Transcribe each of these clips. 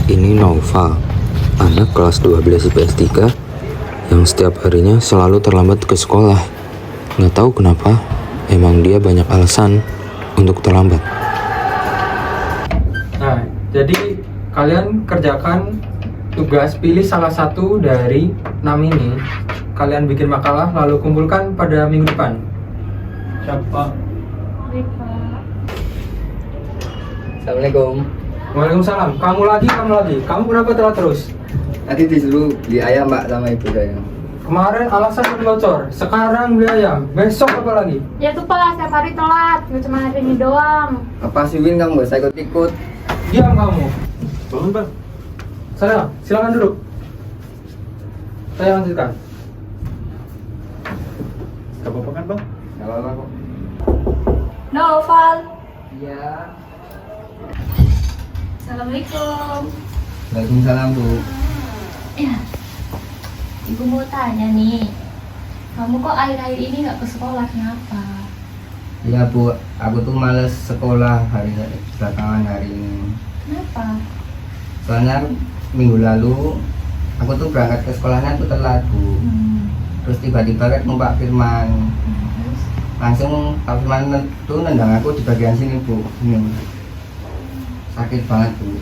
Ini Nova, anak kelas 12 IPS 3 yang setiap harinya selalu terlambat ke sekolah. Nggak tahu kenapa, emang dia banyak alasan untuk terlambat. Nah, jadi kalian kerjakan tugas, pilih salah satu dari 6 ini. Kalian bikin makalah lalu kumpulkan pada minggu depan. Siapa? Assalamualaikum. Waalaikumsalam. Kamu lagi. Kamu kenapa telat terus? Tadi disuruh beli ayam mbak sama ibu saya. Kemarin alasan bocor, sekarang beli ayam. Besok apa lagi? Ya tuh Pak, setiap hari telat, nggak cuma hari ini doang. Apa sih Win, kamu gak usah ikut-ikut. Diam kamu. Bangun bang. Sana, silakan duduk. Saya lanjutkan. Gak apa-apa kan bang? Gak apa-apa kok. Noval. Iya. Assalamualaikum. Waalaikumsalam bu. Ya, Ibu mau tanya nih, kamu kok akhir-akhir ini nggak ke sekolah, kenapa? Iya bu, aku tuh males sekolah belakangan hari ini. Kenapa? Soalnya minggu lalu aku tuh berangkat ke sekolahnya tuh telat bu. Terus tiba-tiba ketemu Pak Firman. Terus? Langsung Pak Firman tuh nendang aku di bagian sini bu. Ini sakit banget bu.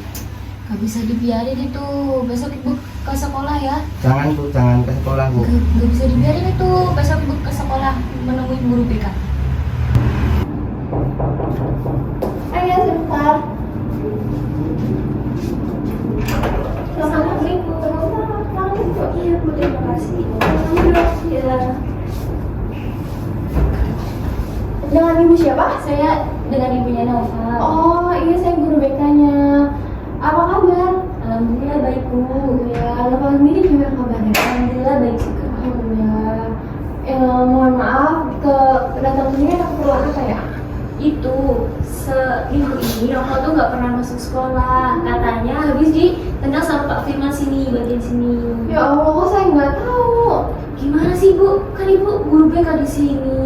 Gak bisa dibiarin itu, besok Ibu ke sekolah ya. Jangan bu, jangan ke sekolah bu. Gak bisa dibiarin itu, besok Ibu ke sekolah menemui guru BK. Ayo sebentar. Assalamualaikum. Iya Bu, terima kasih. Ya. Dengan ibu siapa? Saya dengan ibunya Nova. Oh iya, saya guru BK-nya. Apa kabar? Alhamdulillah baik Bu. Ya, Nova sendiri gimana kabarnya? Alhamdulillah baik juga. Alhamdulillah. Mohon maaf, datang sini ada keperluan apa ya? Itu seminggu ini Nova tuh nggak pernah masuk sekolah. Katanya habis ditendang sama Pak Firman sini, bagian sini. Ya Allah, kok saya nggak tahu. Gimana sih Bu? Kan Ibu guru BK di sini.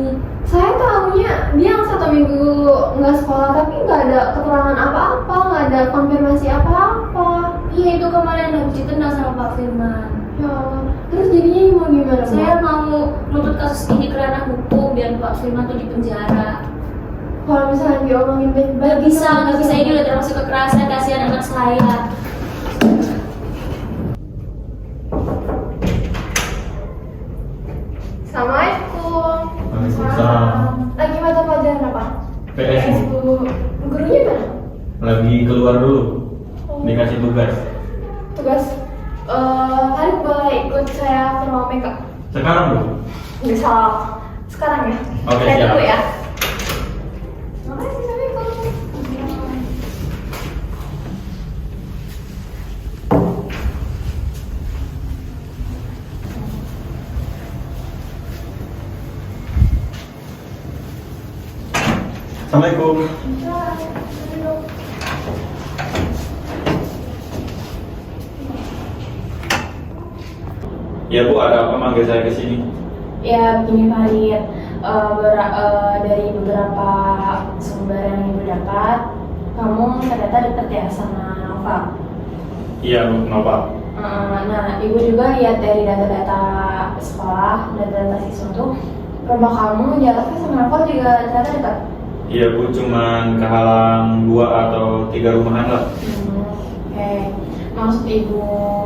Saya tahunya dia yang 1 minggu nggak sekolah, tapi nggak ada keterangan apa-apa, nggak ada konfirmasi apa-apa. Iya, itu kemarin habis ditendang sama Pak Firman. Ya Allah. Terus jadinya mau gimana? Saya mau nuntut kasus ini ke ranah hukum biar Pak Firman tuh dipenjara. Kalau misalnya diomongin baik-baik, nggak bisa, ini udah termasuk kekerasan, kasihan anak saya. Assalamualaikum. Waalaikumsalam. Lagi mata pelajaran apa? PS Bu. Gurunya mana? lagi keluar dulu, dikasih tugas. Tugas. Kalian boleh ikut saya ke ruang BK? Sekarang dulu. Bisa. Sekarang ya? Oke, Saya siap. tunggu ya. Makasih, Assalamualaikum. Assalamualaikum. Ya Bu, ada apa manggil saya ke sini? Ya begini Pak Harit, dari beberapa sumber yang Ibu dapat, kamu ternyata deket ya sama Nova. Iya Bu, kenapa? Nah, Ibu juga lihat dari data-data sekolah, data-data siswa tuh, rumah kamu jaraknya sama Nova juga ternyata dekat. Iya Bu, cuman kehalang 2 atau 3 rumahan lah. Oke. Maksud Ibu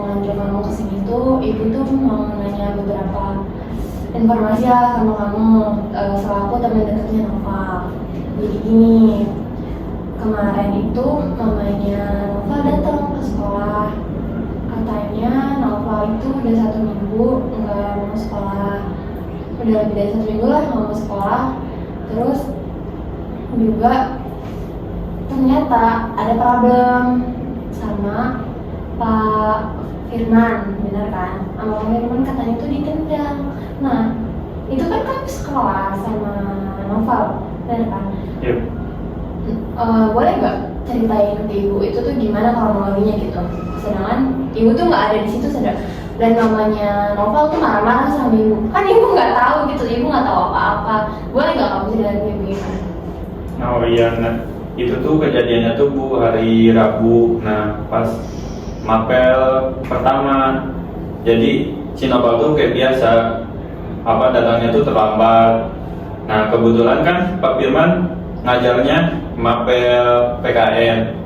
ngajak kamu kesini tuh, Ibu tuh mau nanya beberapa informasi lah sama kamu, soal aku teman dekatnya Nova. Jadi gini, kemarin itu mamanya Nova datang ke sekolah. Katanya Nova itu udah 1 minggu nggak mau sekolah, udah lebih dari 1 minggu lah nggak mau sekolah. Terus juga ternyata ada problem sama Pak Firman, benar kan? Sama Pak Firman katanya tuh ditendang. Nah, itu kan kamu sekelas sama Noval, benar kan? Iya. Boleh nggak ceritain ke ibu itu tuh gimana kronologinya gitu? Sedangkan ibu tuh nggak ada di situ dan namanya Noval tuh marah-marah sama ibu. Kan ibu nggak tahu gitu, ibu nggak tahu apa-apa. Boleh nggak kamu ceritain ke ibu gimana? Oh iya, nah itu tuh kejadiannya tuh Bu hari Rabu. Nah pas mapel pertama, jadi si Noval tuh kayak biasa datangnya tuh terlambat. Nah kebetulan kan Pak Firman ngajarnya mapel PKN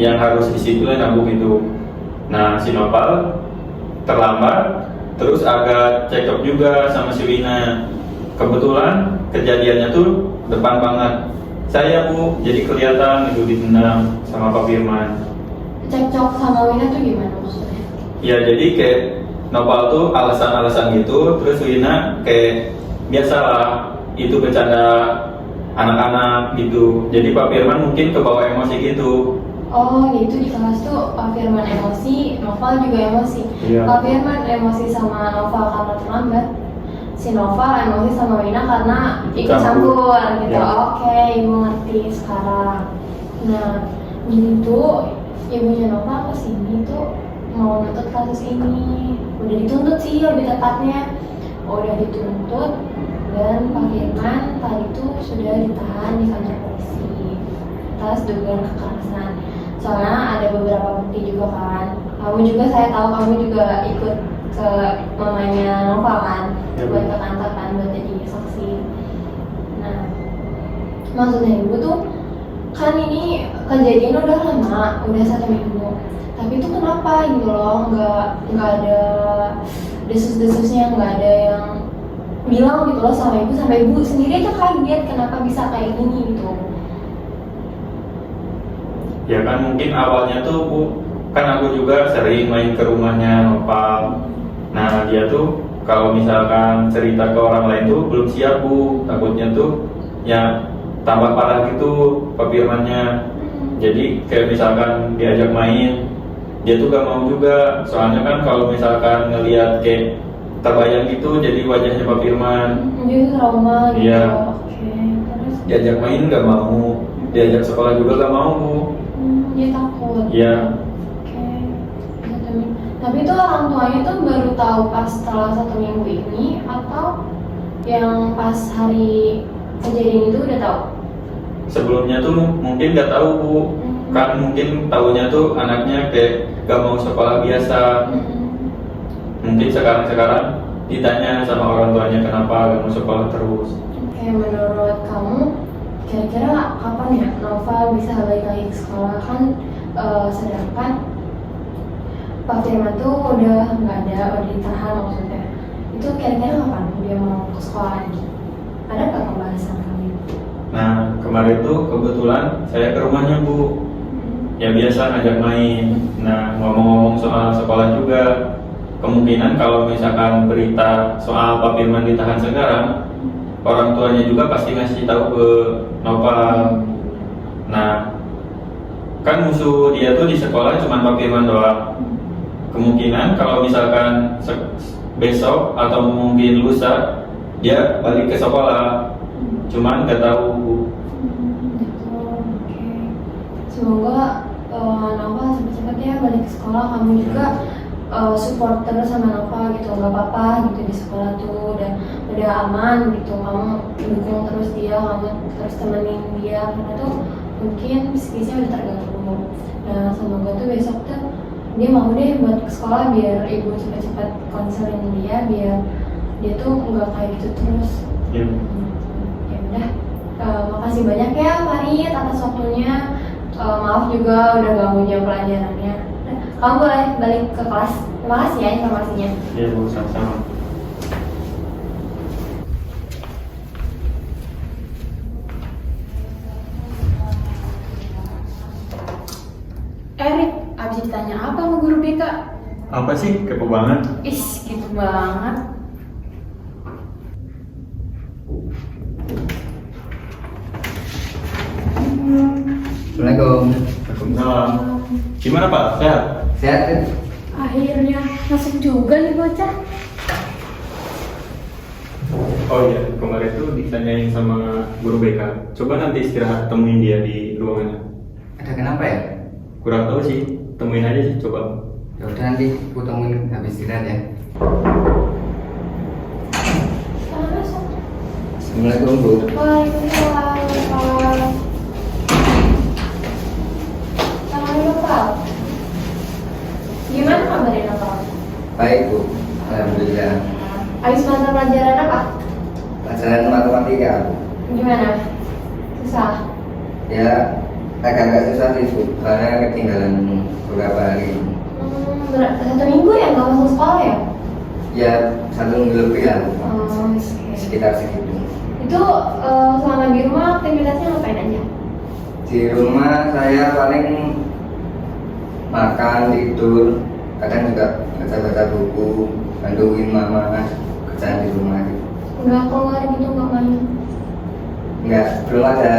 yang harus disiplin Bu gitu. Nah si Noval terlambat, terus agak cekcok juga sama si Wina. Kebetulan kejadiannya tuh depan banget saya Bu, jadi kelihatan itu ditendang sama Pak Firman. Cekcok sama Wina tuh gimana maksudnya? Ya jadi kayak Noval tuh alasan-alasan gitu, terus Wina kayak biasalah itu bercanda anak-anak gitu. Jadi Pak Firman mungkin kebawa emosi gitu. Oh gitu, di kelas tuh Pak Firman emosi, Noval juga emosi. Iya. Pak Firman emosi sama Noval karena terlambat, si Noval emosi sama Wina karena ikut campur gitu. Iya. Oke, ibu ngerti sekarang. Nah, gitu ibunya Noval kesini tuh mau nuntut kasus ini. Udah dituntut sih lebih tepatnya, udah dituntut, dan Pak Firman tadi tuh sudah ditahan di kantor polisi atas dugaan kekerasan. Soalnya ada beberapa bukti juga kan. Kamu juga, saya tahu kamu juga ikut ke mamanya Noval kan, Ya, buat ke kantor kan buat jadi saksi. Nah, maksudnya ibu tuh kan ini kejadian udah lama, udah 1 minggu. Tapi itu kenapa gitu loh, nggak ada desus-desusnya, nggak ada yang bilang gitu loh sama ibu, sampai ibu sendiri aja kaget kenapa bisa kayak gini gitu. Ya kan mungkin awalnya tuh Bu, kan aku juga sering main ke rumahnya Noval. Nah dia tuh kalau misalkan cerita ke orang lain tuh belum siap Bu, takutnya tuh ya tambah parah gitu Pak Firmannya. Jadi kayak misalkan diajak main, dia tuh gak mau juga. Soalnya kan kalau misalkan ngelihat kayak terbayang gitu jadi wajahnya Pak Firman. Jadi trauma gitu. Iya. Oke, terus Diajak main gak mau, diajak sekolah juga gak mau Bu. dia takut. Iya. Oke. Tapi itu orang tuanya tuh baru tahu pas setelah 1 minggu ini, atau yang pas hari kejadian itu udah tahu? Sebelumnya tuh mungkin gak tahu Bu. Kan mungkin tahunya tuh anaknya kayak gak mau sekolah biasa. Mungkin sekarang ditanya sama orang tuanya kenapa gak mau sekolah terus. Oke, menurut kamu kira-kira kapan ya Noval bisa balik lagi ke sekolah? Kan sedangkan Pak Firman tuh udah nggak ada, udah ditahan maksudnya. Itu kira-kira kapan dia mau ke sekolah lagi? Ada nggak pembahasan kami? Nah kemarin tuh kebetulan saya ke rumahnya Bu. Ya biasa ngajak main. Nah ngomong-ngomong soal sekolah juga, kemungkinan kalau misalkan berita soal Pak Firman ditahan sekarang, orang tuanya juga pasti ngasih tahu ke Noval. Nah, kan musuh dia tuh di sekolah cuma Pak Firman doang. Kemungkinan kalau misalkan besok atau mungkin lusa dia balik ke sekolah, cuman nggak tahu. Gitu, oke. Semoga Noval cepet-cepet ya balik ke sekolah. Kamu juga support terus sama Noval gitu, nggak apa-apa gitu di sekolah tuh udah aman gitu. Kamu dukung terus dia, kamu terus temenin dia karena tuh mungkin psikisnya udah terganggu. Nah semoga tuh besok tuh dia mau deh buat ke sekolah biar ibu cepet-cepet konselin dia, biar dia tuh nggak kayak gitu terus. Ya. Ya udah, makasih banyak ya Farid atas waktunya. Maaf juga udah ganggu jam pelajarannya. Kamu boleh balik ke kelas. Terima kasih ya informasinya. Ya Bu, sama-sama. Erik, abis ditanya apa sama guru BK? Apa sih? Kepo banget. Ih, gitu banget. Assalamualaikum. Waalaikumsalam. Gimana Pak? Sehat? Sehat kan? Akhirnya masuk juga nih bocah. Oh iya, kemarin tuh ditanyain sama guru BK. Coba nanti istirahat temuin dia di ruangannya. Ada kenapa ya? Kurang tahu sih, temuin aja sih coba. Ya udah nanti aku temuin habis istirahat ya. Selamat masuk. Assalamualaikum Bu. Waalaikumsalam. Selamat Natal. Gimana kabarnya Natal? Baik Bu, alhamdulillah. Habis mata pelajaran apa? Pelajaran matematika Bu. Gimana? Susah? Ya agak-agak susah sih Bu, karena ketinggalan beberapa hari. Satu minggu ya nggak masuk sekolah ya? Ya 1 minggu lebih lah Bu. Oke. Sekitar segitu. Itu selama di rumah aktivitasnya ngapain aja? Di rumah saya paling makan, tidur, kadang juga baca-baca buku, bantuin mama kerjaan di rumah gitu. Nggak keluar gitu, nggak main? Enggak, belum ada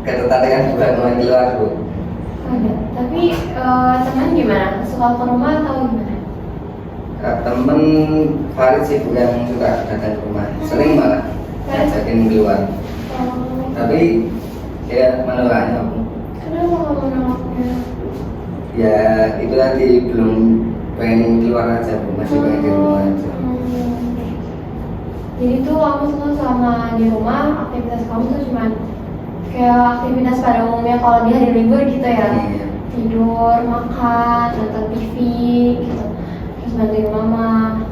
ketertarikan buat main keluar Bu. Ada. Tapi teman gimana? Suka ke rumah atau gimana? Temen Farid sih Bu yang suka datang ke rumah, sering malah ngajakin keluar. Tapi ya menolaknya Bu. Kenapa kamu nolaknya? Ya itu tadi belum pengen keluar aja Bu, masih pengen di rumah aja. Jadi tuh kamu tuh selama di rumah aktivitas kamu tuh cuman kayak aktivitas pada umumnya kalau di hari libur gitu ya? Iya. Tidur, makan, nonton TV gitu, terus bantuin mama.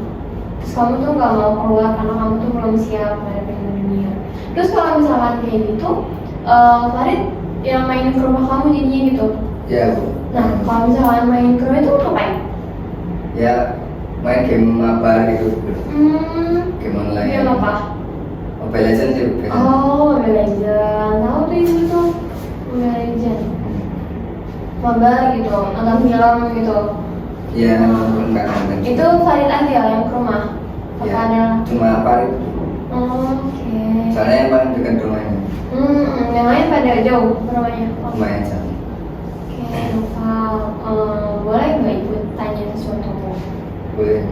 Terus kamu tuh nggak mau keluar karena kamu tuh belum siap menghadapi dunia. Terus kalau misalkan kayak gitu, Farid yang main ke rumah kamu jadinya gitu. Ya Bu. Nah, kalau misalkan main ke rumah itu ngapain? Ya main game apa gitu Bu. Game online. Game apa? Mobile Legends sih Bu. Oh, Mobile Legends. Tahu tuh itu tuh Mobile Legends. Mabar gitu, nonton film gitu. Ya nonton nggak nonton. Itu Farid aja yang ke rumah. Apa Ya, ada? cuma Farid. Oke. Soalnya yang paling dekat rumahnya. Yang lain pada jauh rumahnya. Lumayan jauh. Oke, Noval. Boleh nggak ikut tanya sesuatu? Boleh.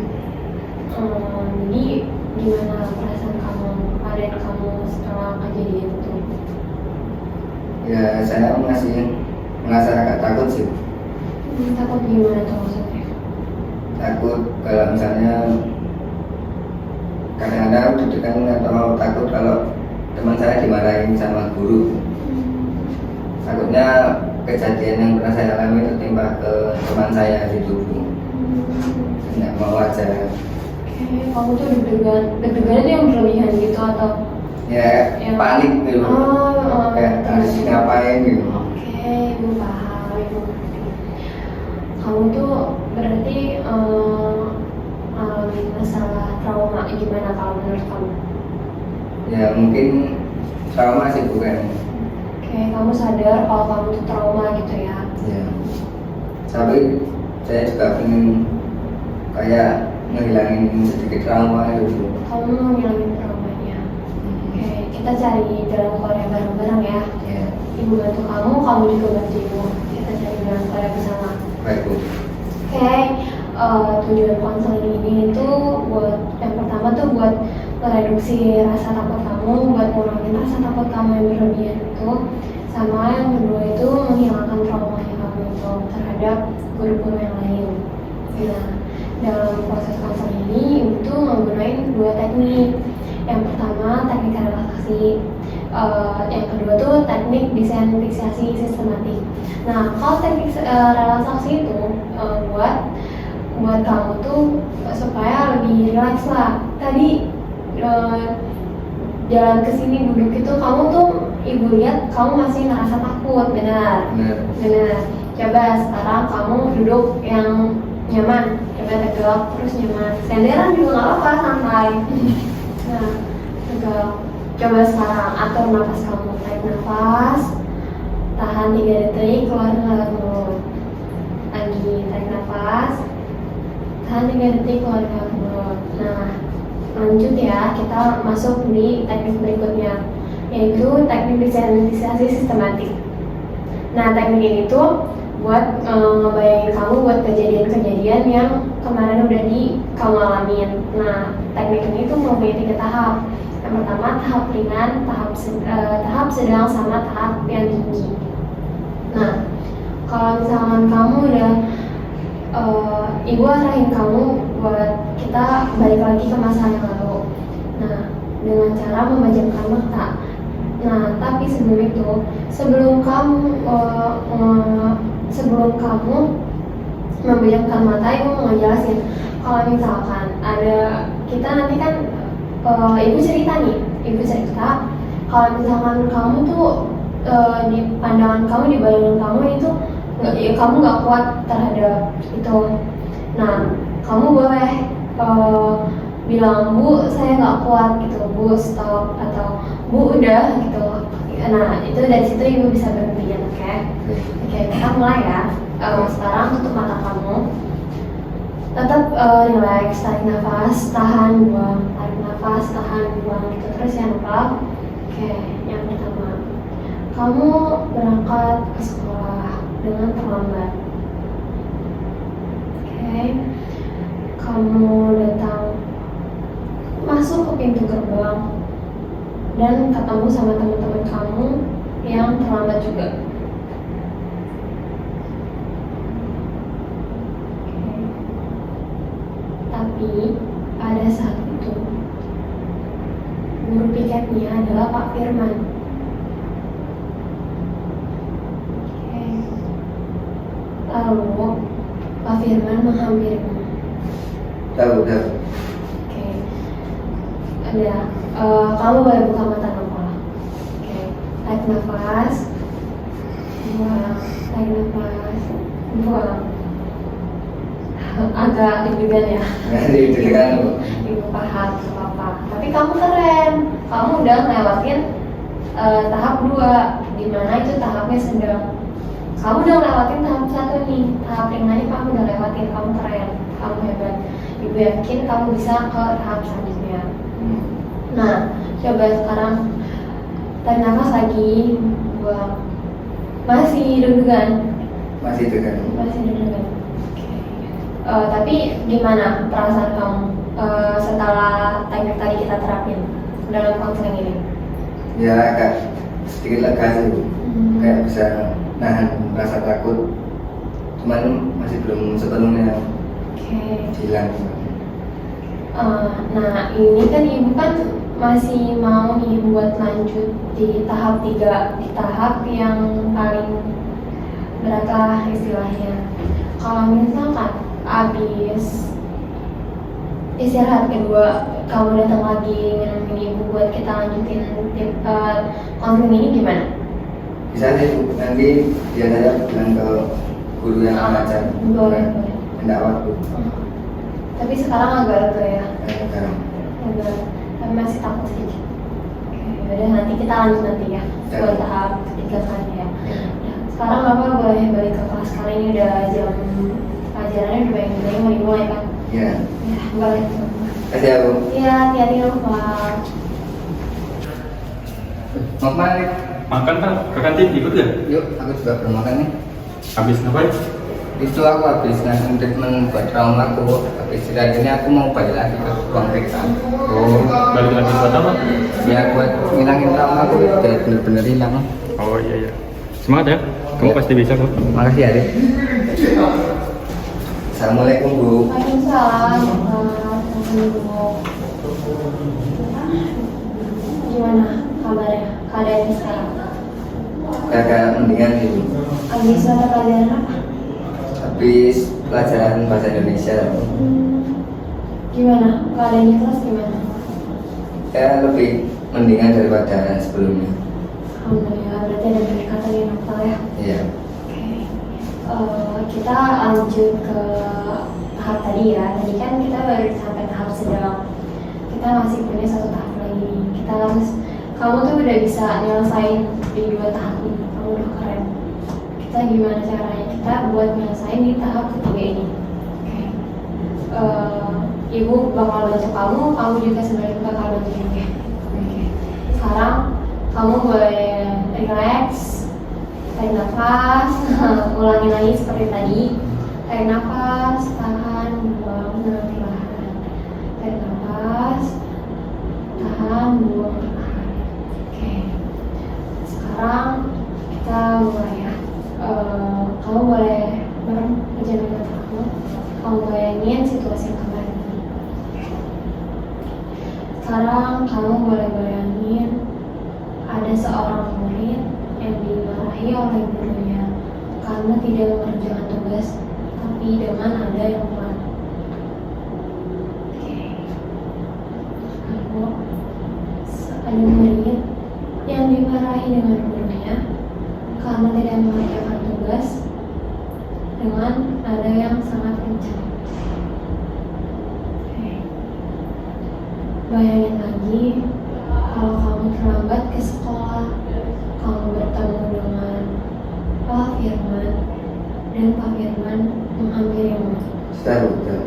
Jadi gimana perasaan kamu, keadaan kamu setelah kejadian itu? Ya saya merasa agak takut sih. Takut gimana tuh maksudnya? Takut kalau misalnya kadang-kadang deg-degan atau takut kalau teman saya dimarahin sama guru. Takutnya kejadian yang pernah saya alami itu timpa ke teman saya di tubuh. Nggak mau aja. Oke, kamu tuh deg-degan itu yang berlebihan gitu atau? Ya Yang- panik gitu. Kayak harus ngapain gitu. Oke, ibu paham, ibu ngerti. Kamu tuh berarti alami masalah trauma gimana kalau menurut kamu? Ya mungkin trauma sih bukan. Oke, kamu sadar kalau kamu tuh trauma gitu ya? Ya. Tapi saya juga ingin kayak ngehilangin sedikit trauma itu. Kamu mau ngilangin traumanya. Oke, kita cari jalan keluarnya bareng-bareng ya. Ya. Ibu bantu kamu juga bantu ibu. Kita cari jalan keluarnya bersama. Baik Bu. Oke, tujuan konseling ini itu buat yang pertama tuh buat mereduksi rasa takut kamu, buat ngurangin rasa takut kamu yang berlebihan itu, sama yang kedua itu menghilangkan trauma yang kamu itu terhadap guru-guru yang lain. Nah, dalam proses konseling ini itu menggunakan 2 teknik. Yang pertama teknik relaksasi, yang kedua tuh teknik desensitisasi sistematik. Nah, kalau teknik relaksasi itu buat kamu tuh supaya lebih rileks lah. Tadi jalan ke sini duduk itu kamu tuh ibu lihat kamu masih ngerasa takut, benar? Benar. Coba sekarang kamu duduk yang nyaman, coba tegak terus nyaman. Senderan juga nggak apa-apa, santai. Nah, tegak. Coba sekarang atur nafas kamu, tarik nafas, tahan 3 detik, keluarin lewat mulut. Lagi tarik nafas, tahan 3 detik, keluarin lewat mulut. Nah, lanjut ya, kita masuk di teknik berikutnya, yaitu teknik desensitisasi sistematik. Nah, teknik ini tuh buat ngebayangin kamu buat kejadian-kejadian yang kemarin udah kamu alamin. Nah, teknik ini tuh mempunyai 3 tahap. Yang pertama tahap ringan, tahap sedang, sama tahap yang tinggi. Nah, kalau misalkan kamu udah ibu arahin kamu buat kita balik lagi ke masa yang lalu. Nah, dengan cara memejamkan mata. Nah, tapi sebelum kamu memejamkan mata, ibu mau ngejelasin kalau misalkan ada kita nanti kan ibu cerita kalau misalkan kamu tuh di pandangan kamu, di bayangan kamu itu kamu nggak kuat terhadap itu. Nah, kamu boleh bilang, Bu, saya nggak kuat gitu, Bu, stop, atau Bu, udah gitu. Nah, itu dari situ ibu bisa berhenti, oke? Oke, kita mulai ya. Sekarang tutup mata kamu, tetap relax, tarik nafas, tahan, buang, tarik nafas, tahan, buang, gitu terus ya, Nopal. Oke, yang pertama, kamu berangkat ke sekolah dengan terlambat. Oke, kamu datang masuk ke pintu gerbang dan ketemu sama teman-teman kamu yang terlambat juga. Oke. Tapi pada saat itu guru piketnya adalah Pak Firman. Oke. Lalu Pak Firman menghampirimu. Tahu. Oke. Ada. Kamu boleh buka mata Nopal. Oke. Tarik nafas. Buang. Tarik nafas. Buang. Agak deg-degan ya. Deg-degan. Ibu paham, apa-apa. Tapi kamu keren. Kamu udah ngelewatin tahap 2, di mana itu tahapnya sedang. Kamu udah ngelewatin tahap 1 nih. Tahap ringannya kamu udah lewatin. Kamu keren. Kamu hebat. Ibu yakin kamu bisa ke tahap selanjutnya. Nah, coba sekarang tarik nafas lagi, buang. Masih deg-degan? Masih deg-degan. Masih deg-degan. Tapi gimana perasaan kamu setelah teknik tadi kita terapin dalam konseling ini? Ya agak sedikit lega sih, Bu. Kayak bisa nahan rasa takut, cuman masih belum sepenuhnya hilang. Nah, ini kan ibu kan masih mau nih buat lanjut di tahap 3, di tahap yang paling berat lah istilahnya. Kalau misalkan abis istirahat kedua kamu datang lagi ngomongin ibu buat kita lanjutin konseling ini gimana? Bisa sih, Bu. Nanti biar saya bilang ke guru yang mengajar. Boleh. Enggak waktu. Tapi sekarang agak lega ya? Sekarang. Agak, tapi masih takut sedikit. Oke, udah nanti kita lanjut nanti ya, buat tahap ketiga kali ya. Nah, sekarang Bapak boleh balik ke kelas, kali ini udah jam pelajarannya udah banyak mau dimulai kan? Iya. Ya, boleh. Kasih ya, Bu. Iya, hati-hati Bapak. Mau kemana nih? Makan Pak, ke kantin ikut gak? Yuk, aku juga belum makan nih. Habis ngapain? Itu aku habis ngasih treatment buat trauma aku. Habis istirahat ini aku mau balik lagi ke ruang periksa. Oh, balik lagi buat apa? Ya buat ngilangin trauma aku biar bener-bener hilang. Oh iya. Semangat ya, kamu Ya. pasti bisa kok. Makasih ya, Dek. Assalamualaikum, Bu. Waalaikumsalam. Gimana kabarnya? Keadaannya sekarang? Kakak mendingan sih, Bu. Habis ada pelajaran apa? Habis pelajaran bahasa Indonesia. Gimana? Keadaannya kelas gimana? Ya lebih mendingan daripada sebelumnya. Alhamdulillah, berarti ada peningkatan yang Nopal ya? Iya. Oke. Kita lanjut ke tahap tadi ya. Tadi kan kita baru sampai tahap sedang. Kita masih punya 1 tahap lagi. Kamu tuh udah bisa nyelesain di 2 tahap ini. Kamu udah keren. Kita gimana caranya kita buat nyelesain di tahap ketiga ini? Oke. Ibu bakal bantu kamu juga sebenarnya bakal bantu ya. Oke. Sekarang kamu boleh relax, Tarik nafas, ulangi lagi seperti tadi. Tarik nafas, tahan, buang dengan perlahan. Tarik nafas, tahan, buang perlahan. Oke. Sekarang kita mulai ya. Kamu boleh berjalan dengan aku. Kamu bayangin situasi yang kemarin. Sekarang kamu boleh bayangin ada seorang murid yang dimarahi oleh gurunya karena tidak mengerjakan tugas, tapi dengan ada yang buat. Oke. Lalu ada murid yang dimarahi dengan gurunya karena tidak mengerjakan tugas dengan nada yang sangat kencang. Oke. Bayangin lagi kalau kamu terlambat ke sekolah, kamu bertemu dengan Pak Firman dan Pak Firman menghampirimu. Sudah, udah.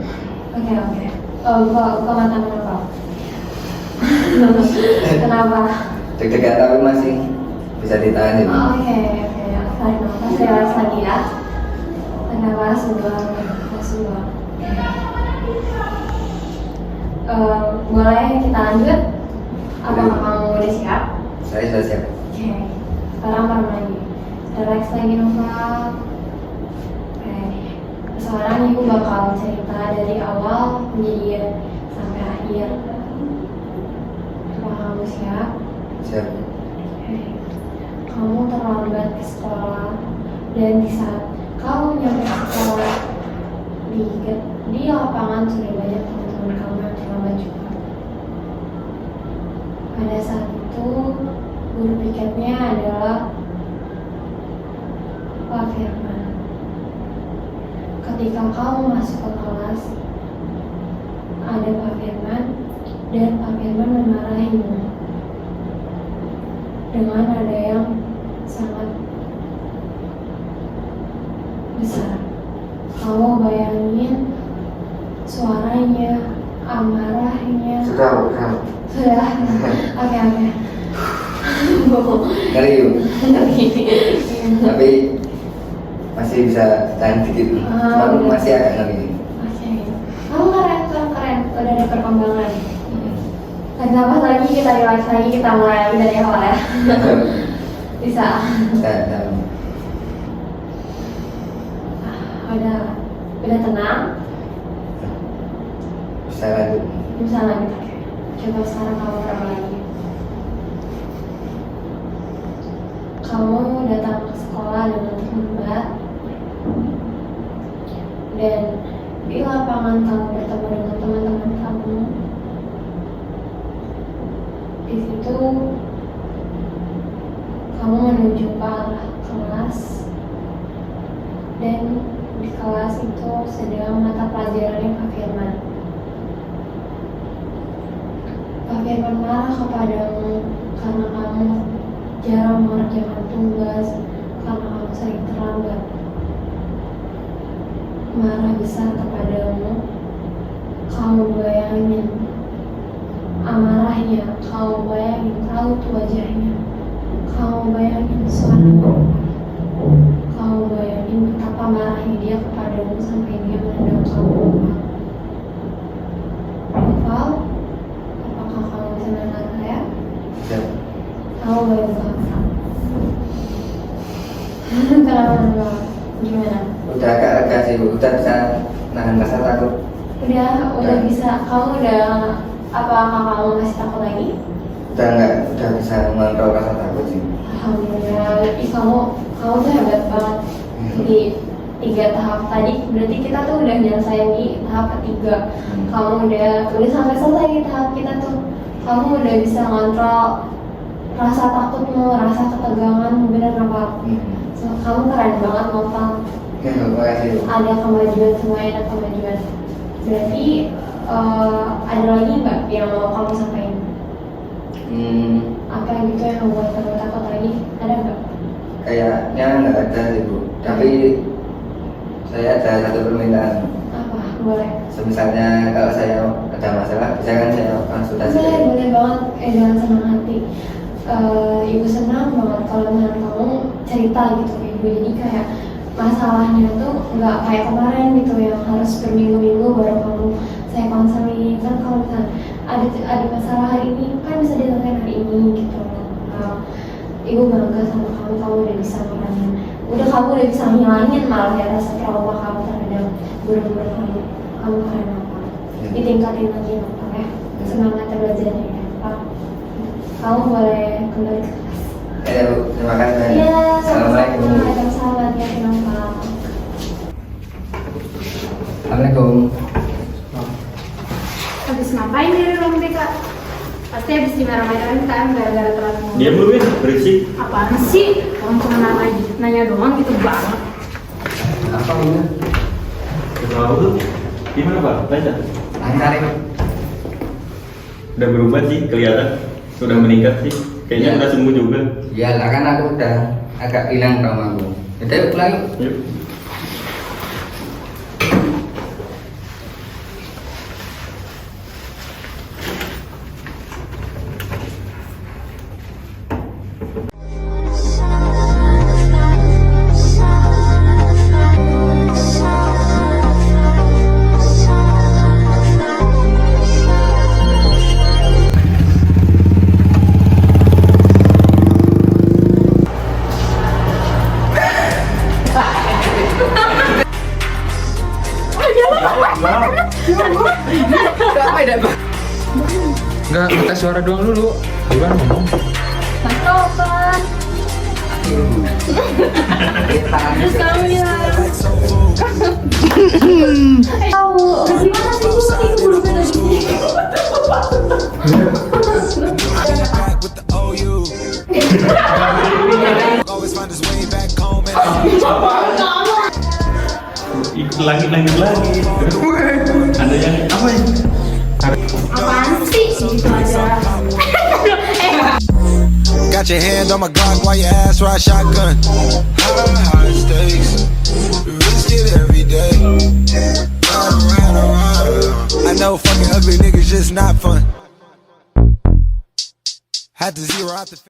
Oke. Buka mata kenapa? Kenapa? Deg-degan tapi masih bisa ditahan ini. Oke. Tarik nafas, relax lagi ya. Tarik nafas, buang. Boleh kita lanjut? Apakah kamu udah siap? Saya sudah siap. Oke. Sekarang baru lagi. Relax lagi Nova. Oke. Sekarang ibu bakal cerita dari awal kejadian sampai akhir. Apakah kamu siap? Siap. Oke. Kamu terlambat ke sekolah dan di saat kamu nyampe sekolah di lapangan sudah banyak teman-teman kamu yang terlambat juga. Pada saat itu guru piketnya adalah Pak Firman. Ketika kamu masuk ke kelas, ada Pak Firman dan Pak Firman memarahimu dengan nada yang sangat besar. Kamu bayangin suaranya, amarahnya. Sudah. Sudah. Oke. Ngeri yuk. Tapi masih bisa tahan dikit. Cuma masih agak ngeri. Oke. Kamu keren. Udah ada perkembangan. Tarik nafas lagi, kita relax lagi, kita mulai lagi dari awal ya. Bisa. Udah tenang. Bisa lanjut. Bisa lanjut. Oke. Coba sekarang kamu terang lagi. Kamu datang ke sekolah dengan terlambat dan di lapangan kamu bertemu dengan teman-teman kamu. Di situ kamu menuju ke arah kelas dan di kelas itu sedang mata pelajarannya Pak Firman. Pak Firman marah kepadamu karena kamu jarang mengerjakan tugas, karena kamu sering terlambat. Marah besar kepadamu. Kamu bayangin amarahnya, kamu bayangin raut wajahnya, kamu bayangin suaranya, kamu bayangin betapa marahnya dia kepadamu sampai dia menendang kamu. Noval, apakah kamu bisa mendengar saya? Siap. Kamu boleh buka mata. Kenapa? Gimana? Udah agak lega sih, Bu. Udah bisa nahan rasa takut. Udah bisa. Kamu udah, apakah kamu masih takut lagi? Udah bisa mengontrol rasa takut sih. Alhamdulillah. Kamu tuh hebat banget. Di 3 tahap tadi, berarti kita tuh udah nyelesain di tahap ketiga. Kamu udah sampai selesai di tahap kita tuh. Kamu udah bisa ngontrol rasa takutmu, rasa keteganganmu, bener apa? So, kamu keren banget Noval. Terima kasih, Bu. Ada kemajuan, semuanya ada kemajuan. Berarti ada lagi nggak yang mau kamu sampaikan? Apa gitu yang membuat kamu takut lagi? Ada nggak? Kayaknya nggak ada sih, Bu. Tapi saya ada satu permintaan. Apa? Boleh. Misalnya kalau saya ada masalah, bisa kan saya konsultasi. Boleh banget. Jangan senang hati. Ibu senang banget kalau misalnya kamu cerita gitu ke ibu. Jadi kayak masalahnya tuh nggak kayak kemarin gitu yang harus berminggu-minggu baru kamu saya konseling. Kan kalau misalnya ada masalah hari ini kan bisa diselesaikan hari ini gitu. Ibu bangga sama kamu udah bisa ngilangin, kamu udah bisa ngilangin malah ya rasa trauma kamu terhadap guru-guru kamu keren apa. Ditingkatin lagi ya, semangat belajarnya ya Pak. Kamu boleh kembali ke kelas. Ya Bu, terima kasih. Iya, Assalamualaikum. Waalaikumsalam ya kenapa. Assalamualaikum. Habis ngapain dari ruang BK? Pasti habis dimarah-marahin kan gara-gara telat ngomong. Diam lu, Win, berisik. Apaan sih? Orang cuma nanya doang gitu banget. Apa ini? Kenapa tuh? Gimana Pak? Lancar? Lancar ya. Udah berubah sih, kelihatan. Sudah meningkat sih. Kayaknya Iya. udah sembuh juga. Ya lah kan aku udah agak hilang traumaku. Jadi pulang yuk. Yuk. Enggak, minta suara doang dulu. Gimana ngomong? Mas Topan. Terus kamu bilang tahu gimana sih Bu? Ini buru buru di sini. Ikut langit lagi. Ada yang apa ya? Apaan sih? Gitu aja. Got your hand on my Glock while your ass ride shotgun. High stakes, risk it every day. Ride. I know fucking ugly niggas just not fun. Had to zero out the